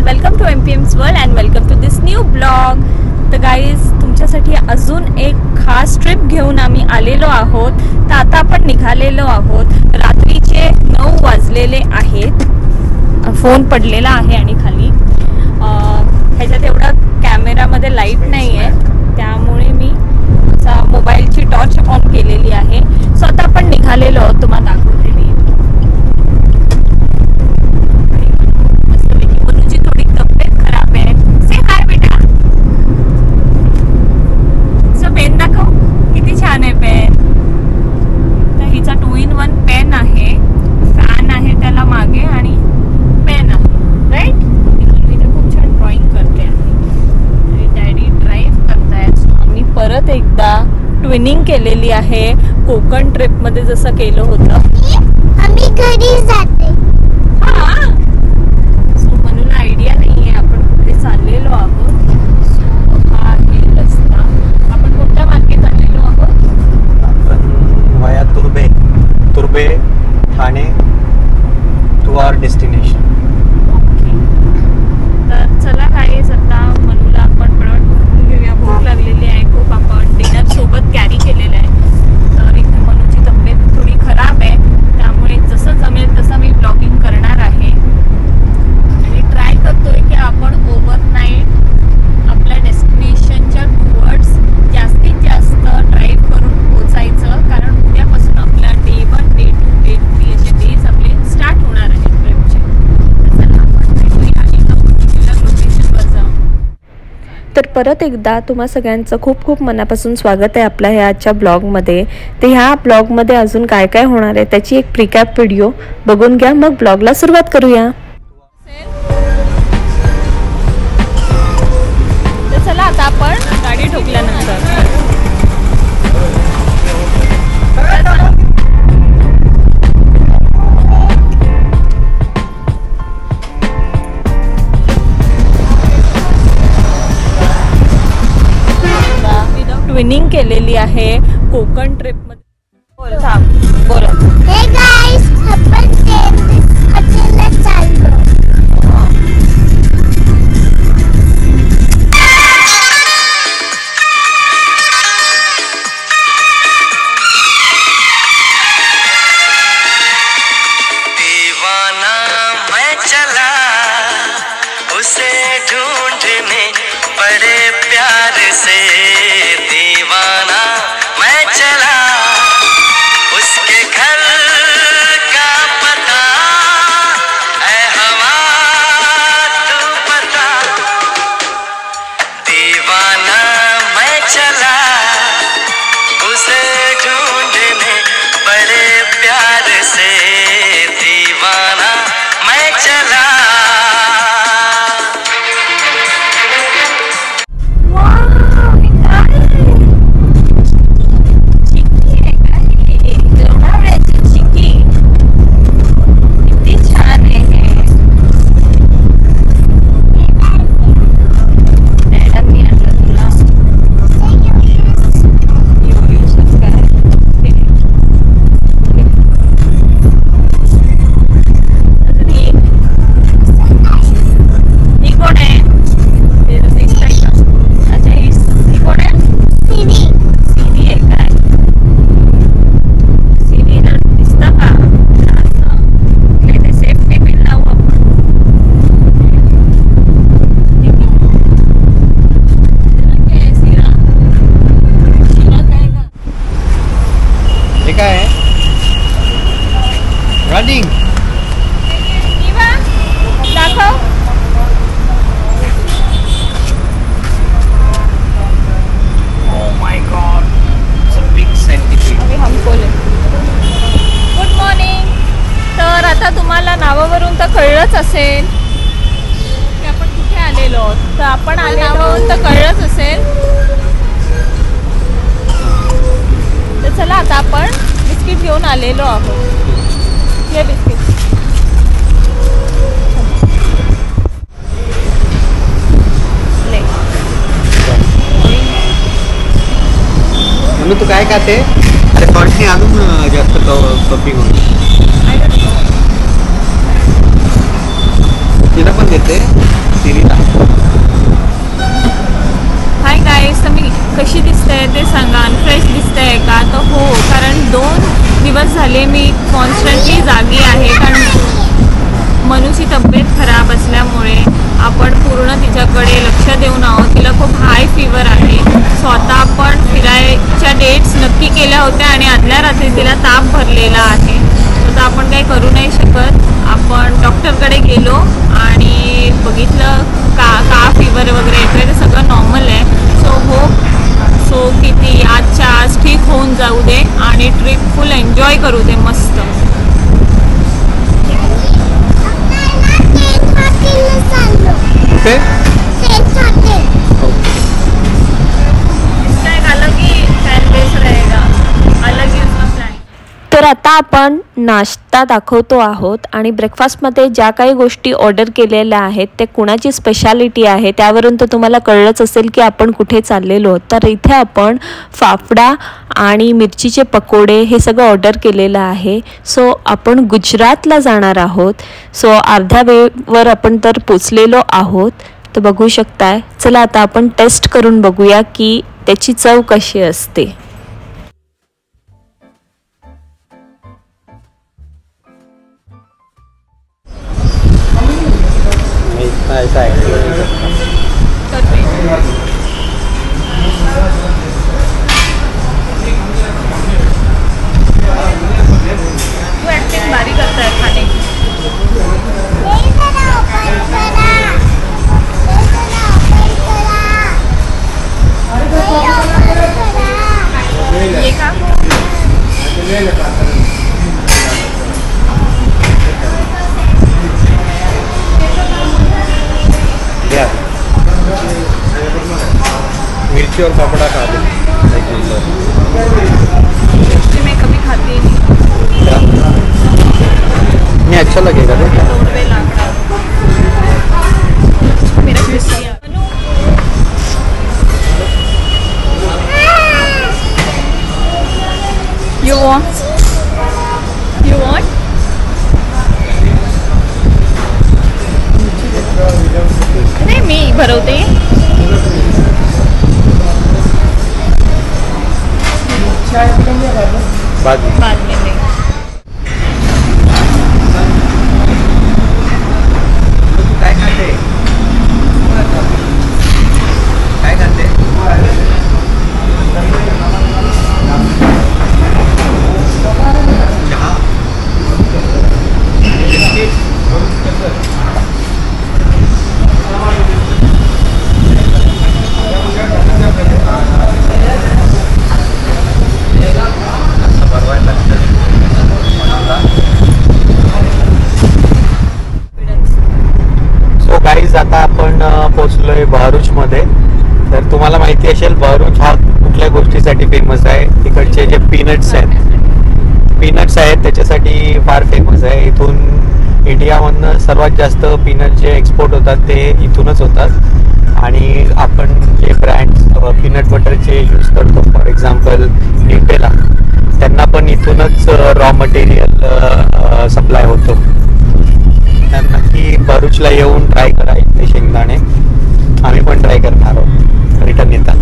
Welcome to MPM's world and welcome to this new blog. तर guys, तुमच्यासाठी अजून एक खास ट्रिप घेऊन आम्ही आलेलो आहोत. तर आता आपण निघालेलो आहोत. रात्रीचे 9 वाजलेले आहेत. फोन पडलेला आहे आणि खाली ह्याच्यात एवढा कॅमेरामध्ये लाईट नाही आहे, त्यामुळे मी असा मोबाईलची टॉर्च ऑन केलेली आहे. सो आता आपण निघालेलो आहोत. तुम्हाला दाखवते मी. मनुची थोडी तब्येत खराब आहे. से हाय बेटा. सो पेन दाखव, किती छान आहे पेन. तर हिचा 2-in-1 पेन आहे, फॅन आहे त्याला मागे आणि पेन आहे, राईट. इथे खूप छान ड्रॉइंग करते आणि डॅडी ड्राईव्ह करतायत. सो आम्ही परत एकदा ट्विनिंग केलेली आहे. कोकण ट्रिप मध्ये जसं केलं होतं. आम्ही घरी जाते. हा, सो मनूला आयडिया नाहीये आपण कुठे चाललेलो आहोत. सो हा आहे रस्ता. आपण कोणत्या मार्गे चाललेलो आहोत? आपण वाया तुर्बे Thane to our destination. Okay, तर चला गाईज, आता मनूला आपण पटपट भरून घेऊया. भूक लागलेली आहे खूप. आपण डिनर सोबत कॅरी केलेलं आहे. तर इथे मनूची तब्येत थोडी खराब आहे, त्यामुळे जसं जमेल तसं मी ब्लॉगिंग करणार आहे आणि ट्राय करतोय की आपण ओव्हरनाईट आपल्या डेस्टिनेशनच्या टुवर्ड्स जास्तीत जास्त ड्राईव्ह करून पोहोचायचं. कारण उद्यापासून आपला Day 1, Day 2, Day 3 असे डेज आपले स्टार्ट होणार आहेत ट्रिपचे. तर चला आपण भेटूया एका पर्टिक्युलर लोकेशनवर जाऊ. तर परत एकदा तुम्हा सगळ्यांचं खूप खूप मनापासून स्वागत आहे आपल्या ह्या आजच्या ब्लॉगमध्ये. तर ह्या ब्लॉगमध्ये अजून काय काय होणार आहे त्याची एक प्रिकॅप व्हिडिओ बघून घ्या, मग ब्लॉगला सुरुवात करूया. तर चला आता आपण गाडी ठोकल्यानंतर ट्विनिंग केलेली आहे कोकण ट्रिप मध्ये. बोला. हे गाईस, आपण हॉटेलला चाललो. दीवाना मैं चला उसे ढूंढने बड़े प्यार से. दीवाना मैं चला उसके घर का पता ऐ हवा तू बता. दीवाना मैं चला उसे ढूंढने बड़े प्यार से. दीवाना मैं चला. रनिंग दाखव. Oh my god, it's a big centipede. अभी हमको ले. Good morning. तर आता तुम्हाला नावावरून तर कळलंच असेल की आपण कुठे आलेलो आहोत. तर आपण नावावरून तर कळलंच असेल. तर चला आता आपण बिस्किट घेऊन आलेलो आहोत. हे बिस्किट. म्हणून तू काय खाते? अरे फॉल्टने अजून जास्त कपिंग होते. तिला पण देते. वाटतंय ते सांगा. अनफ्रेश दिसतंय का? तर हो, कारण 2 दिवस झाले मी कॉन्स्टंटली जागी आहे. कारण मनूची तब्येत खराब असल्यामुळे आपण पूर्ण तिच्याकडे लक्ष देऊन आहोत. तिला खूप हाय फीवर आहे. स्वतः आपण फिरायच्या डेट्स नक्की केल्या होत्या आणि आदल्या रात्री तिला ताप भरलेला आहे. तर आपण काही करू नाही शकत. आपण डॉक्टरकडे गेलो आणि बघितलं का फीवर वगैरे येतोय. ते सगळं नॉर्मल आहे. सो किती आजच्या आज ठीक होऊन जाऊ दे आणि ट्रिप फुल एन्जॉय करू दे मस्त. ओके तर आता आपण नाश्ता दाखवतो आहोत आणि ब्रेकफास्टमध्ये ज्या काही गोष्टी ऑर्डर केलेल्या आहेत ते कुणाची स्पेशालिटी आहे त्यावरून तर तुम्हाला कळलंच असेल की आपण कुठे चाललेलो आहोत. तर इथे आपण फाफडा आणि मिरचीचे पकोडे हे सगळं ऑर्डर केलेलं आहे. सो आपण गुजरातला जाणार आहोत. सो अर्ध्या वेळेवर आपण तर पोचलेलो आहोत. तर बघू शकताय. चला आता आपण टेस्ट करून बघूया की त्याची चव कशी असते. ऐसा है तू ऍक्टिंग भारी करताय खाने की. ये का मिर्ची और पापड़ा खा दो. मैं कभी खाती नहीं. नहीं अच्छा लगेगा. मेरा क्रिस्पिया. You want? नाही मी भरवते. बाद में नहीं. काय खाते आता आपण पोहोचलोय भरूचमध्ये. तर तुम्हाला माहिती असेल भरूच हा कुठल्या गोष्टीसाठी फेमस आहे. तिकडचे जे पीनट्स आहेत त्याच्यासाठी फार फेमस आहे. इथून इंडियामधनं सर्वात जास्त पीनट जे एक्सपोर्ट होतात ते इथूनच होतात. आणि आपण जे ब्रँड्स पीनट बटरचे यूज करतो फॉर एक्झाम्पल न्यूटेला त्यांना पण इथूनच रॉ मटेरियल सप्लाय होतो. नक्की भरूचला येऊन ट्राय करा इथले शेंगदाणे. आम्ही पण ट्राय करणार आहोत रिटर्न येतात.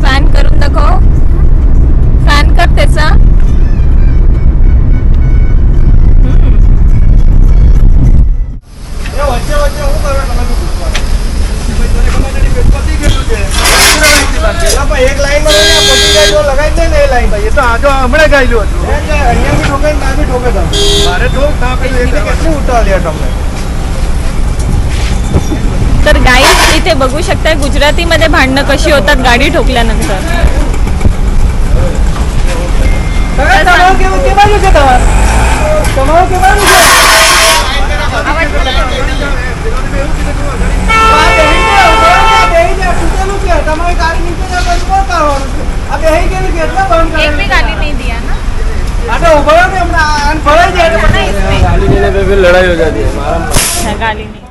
फॅन करून दाखव. फॅन कर त्याचा. एक लाइन में लगाई नहीं लाइन ये तो आज हमें गाई लो अन्य भी ठोके ना भी ठोके था मारे ठोक कहाँ पे कैसे उठा लिया तुमने. तर गाईज इथे बघू शकताय गुजरातीमध्ये भांडणं कशी होतात गाडी ठोकल्यानंतर. एक भी गाली नहीं दिया ना. गाली देने पे भी लड़ाई हो जाती है. हमारा गाली नहीं.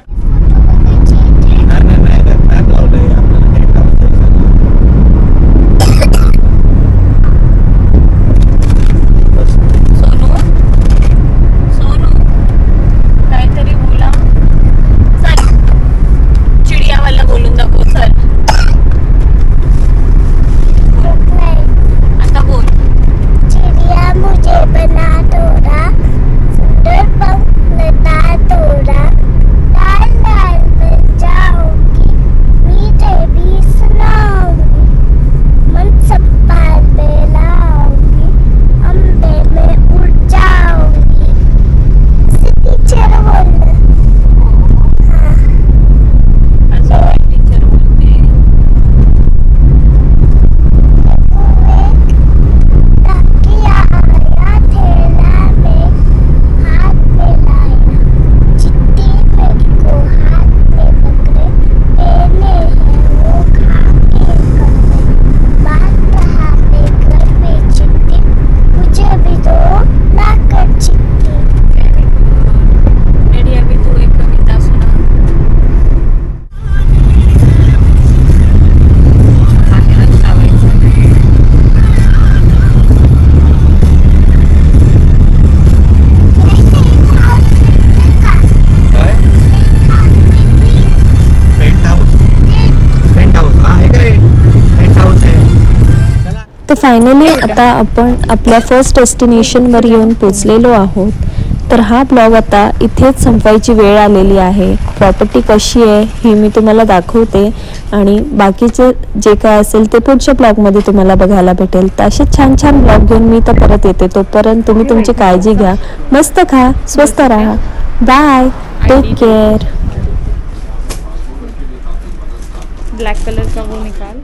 सोनू तर फायनली आता आपण आपल्या फर्स्ट डेस्टिनेशनवर येऊन पोचलेलो आहोत. तर हा ब्लॉग आता इथेच संपवायची वेळ आलेली आहे. प्रॉपर्टी कशी आहे ही मी तुम्हाला दाखवते आणि बाकीचे जे काय असेल ते पुढच्या ब्लॉगमध्ये तुम्हाला बघायला भेटेल. तर असे छान छान ब्लॉग घेऊन मी तर परत येते. तोपर्यंत तुम्ही तुमची काळजी घ्या, मस्त खा, स्वस्त राहा. Bye, take care. Black colour का वो निकाल.